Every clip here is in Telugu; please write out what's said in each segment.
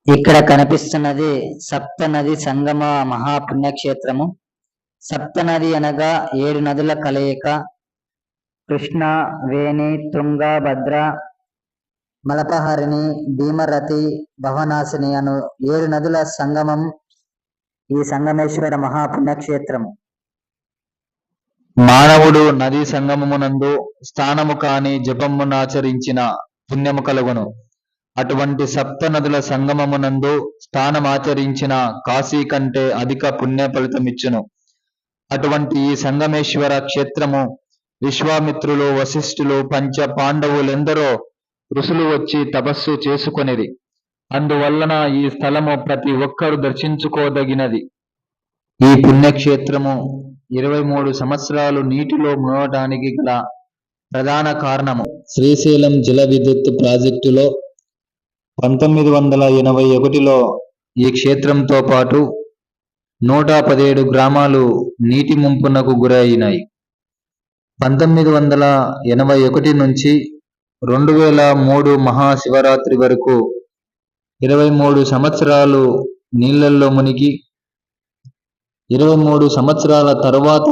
ఇక్కడ కనిపిస్తున్నది సప్తనది సంగమ మహాపుణ్యక్షేత్రము. సప్తనది అనగా 7 నదుల కలయిక. కృష్ణ, వేణి, తుంగ, భద్ర, మలపహరిణి, భీమరతి, భవనాశిని అను 7 నదుల సంగమం ఈ సంగమేశ్వర మహాపుణ్యక్షేత్రము. మానవుడు నదీ సంగమమునందు స్నానము కాని జపమునాచరించిన పుణ్యము కలుగును. అటువంటి సప్త నదుల సంగమమునందు స్నానమాచరించిన కాశీ కంటే అధిక పుణ్య ఫలితమిచ్చును. అటువంటి ఈ సంగమేశ్వర క్షేత్రము విశ్వామిత్రులు, వశిష్ఠులు, పంచ పాండవులెందరో ఋషులు వచ్చి తపస్సు చేసుకొనిరి. అందువలన ఈ స్థలము ప్రతి ఒక్కరు దర్శించుకోదగినది. ఈ పుణ్యక్షేత్రము 23 సంవత్సరాలు నీటిలో మునగటానికి గల ప్రధాన కారణము శ్రీశైలం జల విద్యుత్ ప్రాజెక్టులో 1981లో ఈ క్షేత్రంతో పాటు 117 గ్రామాలు నీటి ముంపునకు గురైనాయి. 1981 నుంచి 2003 మహాశివరాత్రి వరకు 23 సంవత్సరాలు నీళ్లలో మునిగి 23 సంవత్సరాల తరువాత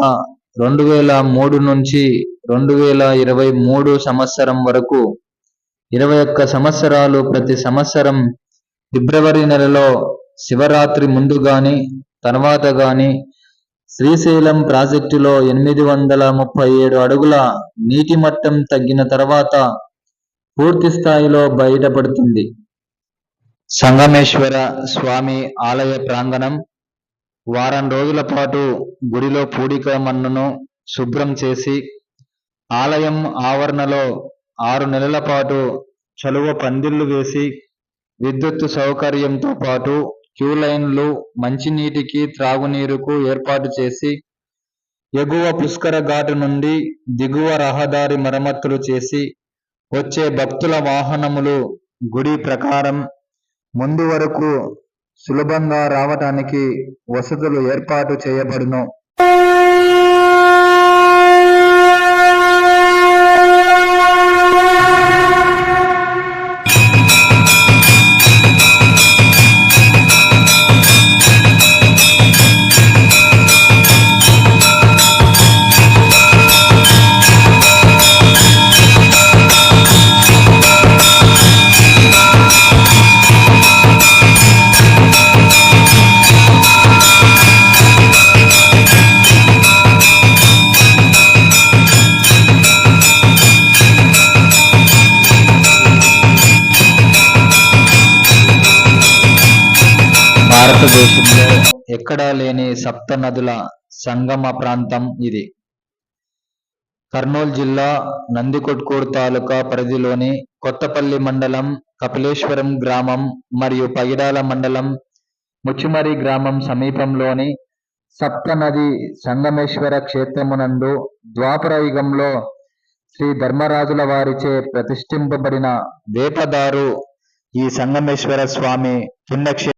2003 నుంచి 2023 సంవత్సరం వరకు 21 సంవత్సరాలు ప్రతి సంవత్సరం ఫిబ్రవరి నెలలో శివరాత్రి ముందు గాని తర్వాత గాని శ్రీశైలం ప్రాజెక్టులో 837 అడుగుల నీటి మట్టం తగ్గిన తర్వాత పూర్తి స్థాయిలో బయటపడుతుంది. సంగమేశ్వర స్వామి ఆలయ ప్రాంగణం వారం రోజుల పాటు గుడిలో పూడిక మన్నును శుభ్రం చేసి, ఆలయం ఆవరణలో 6 నెలల పాటు చలువ పందిళ్లు వేసి, విద్యుత్ సౌకర్యంతో పాటు క్యూ లైన్లు, మంచినీటికి త్రాగునీరుకు ఏర్పాటు చేసి, ఎగువ పుష్కర ఘాటు నుండి దిగువ రహదారి మరమ్మతులు చేసి, వచ్చే భక్తుల వాహనములు గుడి ప్రకారం ముందు వరకు సులభంగా రావటానికి వసతులు ఏర్పాటు చేయబడును. భారతదేశంలో ఎక్కడా లేని సప్త నదుల సంగమ ప్రాంతం ఇది. కర్నూలు జిల్లా నందికొట్కూరు తాలూకా పరిధిలోని కొత్తపల్లి మండలం, కపిలేశ్వరం గ్రామం మరియు పగిడాల మండలం ముచ్చుమరి గ్రామం సమీపంలోని సప్తనది సంగమేశ్వర క్షేత్రమునందు ద్వాపర యుగంలో శ్రీ ధర్మరాజుల వారిచే ప్రతిష్ఠింపబడిన వేపదారు ఈ సంగమేశ్వర స్వామి పుణ్యక్షేత్రం.